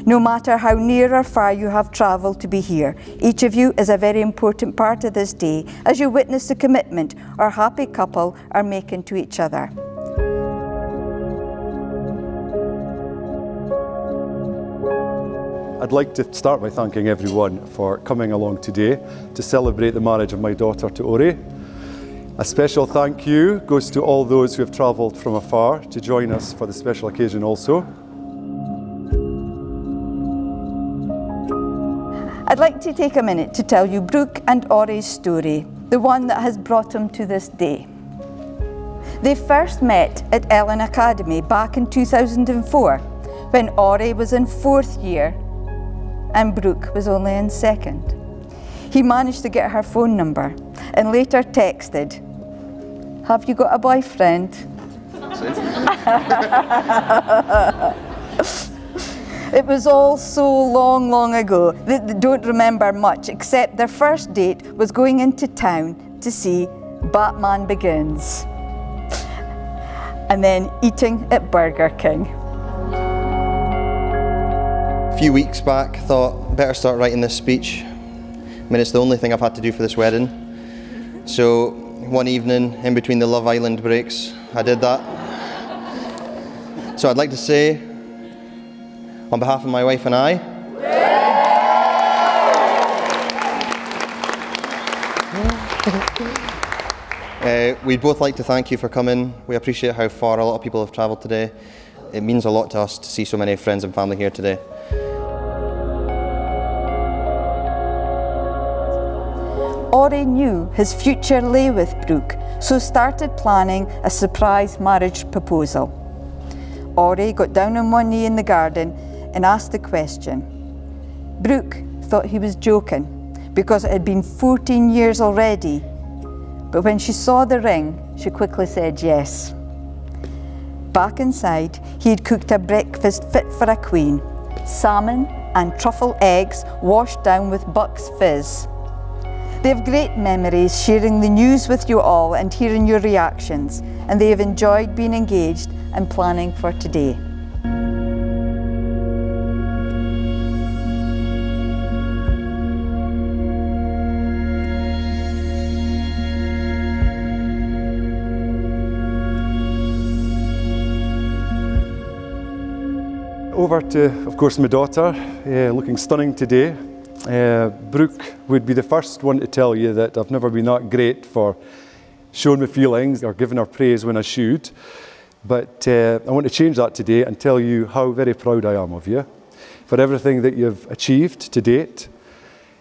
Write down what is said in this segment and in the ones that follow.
No matter how near or far you have travelled to be here, each of you is a very important part of this day as you witness the commitment our happy couple are making to each other. I'd like to start by thanking everyone for coming along today to celebrate the marriage of my daughter to Orry. A special thank you goes to all those who have travelled from afar to join us for the special occasion also. I'd like to take a minute to tell you Brooke and Orry's story, the one that has brought them to this day. They first met at Ellen Academy back in 2004 when Orry was in 4th year and Brooke was only in 2nd. He managed to get her phone number and later texted, "Have you got a boyfriend?" It was all so long, long ago that they don't remember much, except their first date was going into town to see Batman Begins and then eating at Burger King. A few weeks back, thought better start writing this speech. I mean, it's the only thing I've had to do for this wedding. So one evening in between the Love Island breaks, I did that. So I'd like to say, on behalf of my wife and I, we'd both like to thank you for coming. We appreciate how far a lot of people have travelled today. It means a lot to us to see so many friends and family here today. Orry knew his future lay with Brooke, so started planning a surprise marriage proposal. Orry got down on one knee in the garden and asked the question. Brooke thought he was joking because it had been 14 years already, but when she saw the ring, she quickly said yes. Back inside, he had cooked a breakfast fit for a queen, salmon and truffle eggs washed down with Buck's fizz. They have great memories sharing the news with you all and hearing your reactions, and they have enjoyed being engaged and planning for today. Over to, of course, my daughter, looking stunning today. Brooke would be the first one to tell you that I've never been that great for showing my feelings or giving her praise when I should. But I want to change that today and tell you how very proud I am of you for everything that you've achieved to date.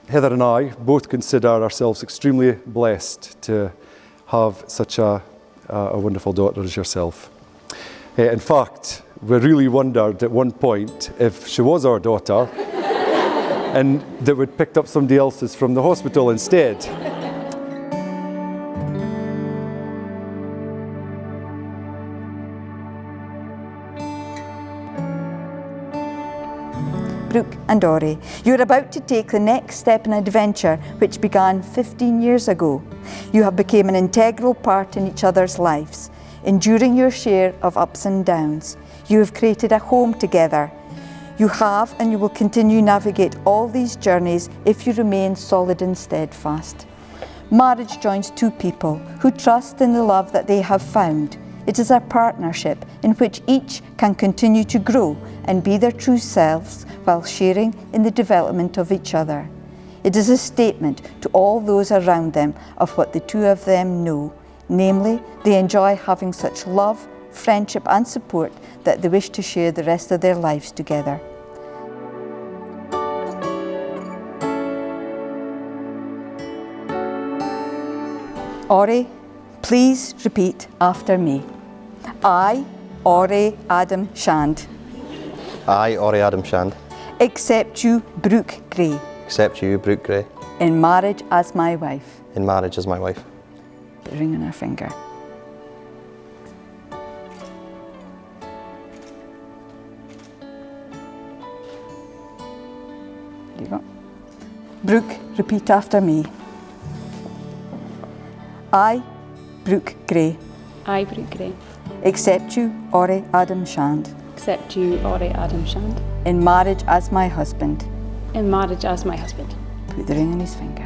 Heather and I both consider ourselves extremely blessed to have such a wonderful daughter as yourself. In fact, we really wondered at one point if she was our daughter and that we'd picked up somebody else's from the hospital instead. Brooke and Orry, you're about to take the next step in adventure which began 15 years ago. You have become an integral part in each other's lives, enduring your share of ups and downs. You have created a home together. You have and you will continue to navigate all these journeys if you remain solid and steadfast. Marriage joins two people who trust in the love that they have found. It is a partnership in which each can continue to grow and be their true selves while sharing in the development of each other. It is a statement to all those around them of what the two of them know, namely, they enjoy having such love, friendship and support that they wish to share the rest of their lives together. Orry, please repeat after me. I, Orry Adam Shand. I, Orry Adam Shand. Accept you, Brooke Gray. Accept you, Brooke Gray. In marriage as my wife. In marriage as my wife. Put a ring on her finger. There you go. Brooke, repeat after me. I, Brooke Gray. I, Brooke Gray. Accept you, Orry Adam Shand. Accept you, Orry Adam Shand. in marriage as my husband. in marriage as my husband. Put the ring on his finger.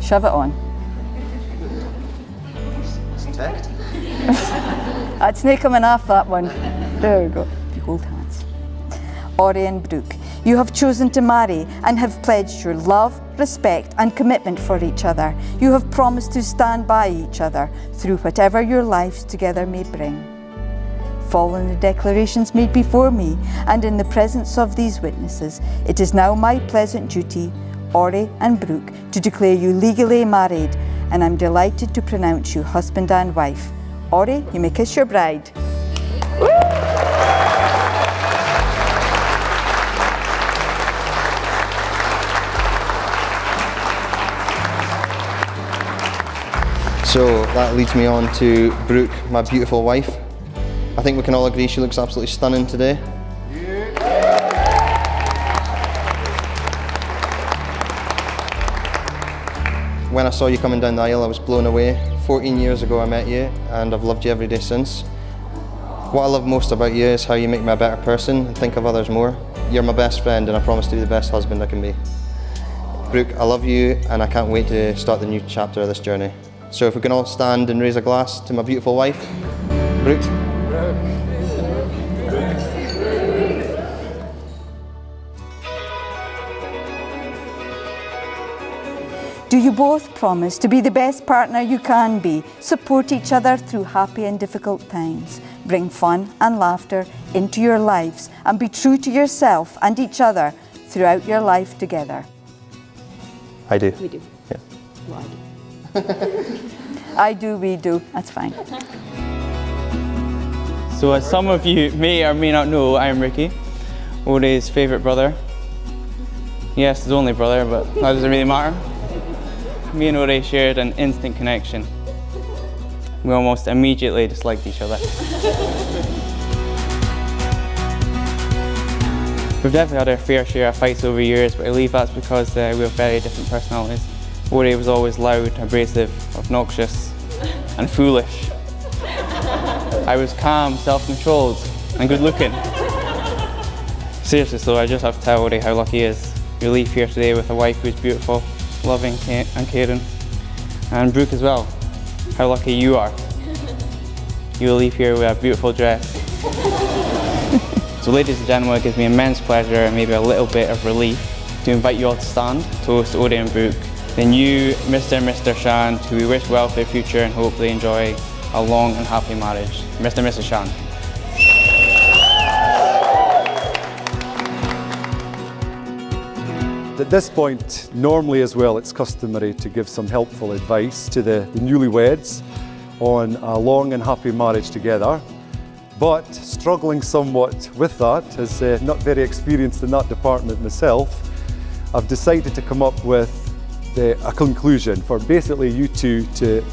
Shove it on. That's not coming off, that one. There we go. You hold hands. Orry and Brooke, you have chosen to marry and have pledged your love, respect and commitment for each other. You have promised to stand by each other through whatever your lives together may bring. Following the declarations made before me and in the presence of these witnesses, it is now my pleasant duty, Orry and Brooke, to declare you legally married, and I'm delighted to pronounce you husband and wife. Orry, you may kiss your bride. So that leads me on to Brooke, my beautiful wife. I think we can all agree she looks absolutely stunning today. When I saw you coming down the aisle, I was blown away. 14 years ago I met you, and I've loved you every day since. What I love most about you is how you make me a better person and think of others more. You're my best friend, and I promise to be the best husband I can be. Brooke, I love you, and I can't wait to start the new chapter of this journey. So if we can all stand and raise a glass to my beautiful wife, Brooke. Do you both promise to be the best partner you can be, support each other through happy and difficult times, bring fun and laughter into your lives, and be true to yourself and each other throughout your life together? I do. We do. Yeah. Well, I do. I do, we do, that's fine. So as some of you may or may not know, I'm Ricky, Orry's favourite brother. Yes, his only brother, but that doesn't really matter. Me and Orry shared an instant connection. We almost immediately disliked each other. We've definitely had our fair share of fights over years, but I believe that's because we have very different personalities. Orry was always loud, abrasive, obnoxious, and foolish. I was calm, self-controlled, and good-looking. Seriously, so I just have to tell Orry how lucky he is. You leave here today with a wife who's beautiful, loving and caring, and Brooke as well. How lucky you are. You'll leave here with a beautiful dress. So ladies and gentlemen, it gives me immense pleasure and maybe a little bit of relief to invite you all to stand, toast Orry and Brooke, the new Mr. and Mr. Shand, who we wish well for their future and hope they enjoy a long and happy marriage. Mr. and Mrs. Shand. At this point, normally as well, it's customary to give some helpful advice to the newlyweds on a long and happy marriage together. But struggling somewhat with that, as not very experienced in that department myself, I've decided to come up with a conclusion for basically you two to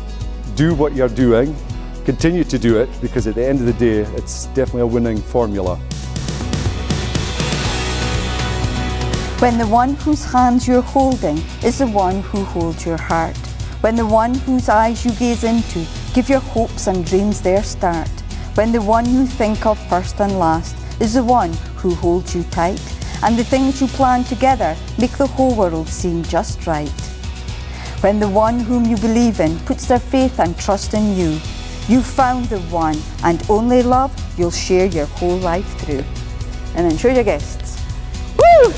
do what you're doing, continue to do it, because at the end of the day, it's definitely a winning formula. When the one whose hands you're holding is the one who holds your heart. When the one whose eyes you gaze into give your hopes and dreams their start. When the one you think of first and last is the one who holds you tight. And the things you plan together make the whole world seem just right. When the one whom you believe in puts their faith and trust in you, you've found the one and only love you'll share your whole life through. And then show your guests. Woo!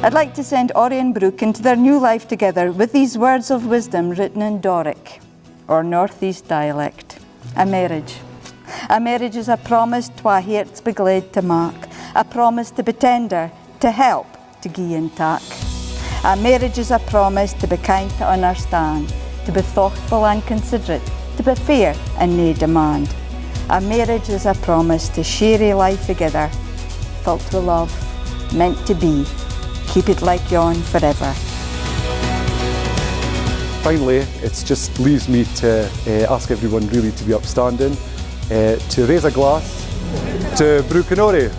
I'd like to send Orry and Brooke into their new life together with these words of wisdom written in Doric, or Northeast dialect. A marriage. A marriage is a promise twa hearts be glad to mark, a promise to be tender, to help, to gie and tak. A marriage is a promise to be kind to understand, to be thoughtful and considerate, to be fair and nae demand. A marriage is a promise to share a life together, filled with love, meant to be. Keep it like yon forever. Finally, it just leaves me to ask everyone really to be upstanding to raise a glass to Brooke and Orry.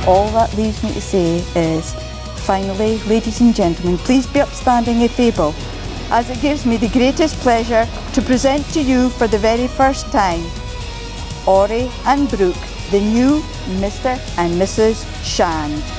All that leaves me to say is, finally, ladies and gentlemen, please be upstanding if able, as it gives me the greatest pleasure to present to you for the very first time, Orry and Brooke, the new Mr. and Mrs. Shand.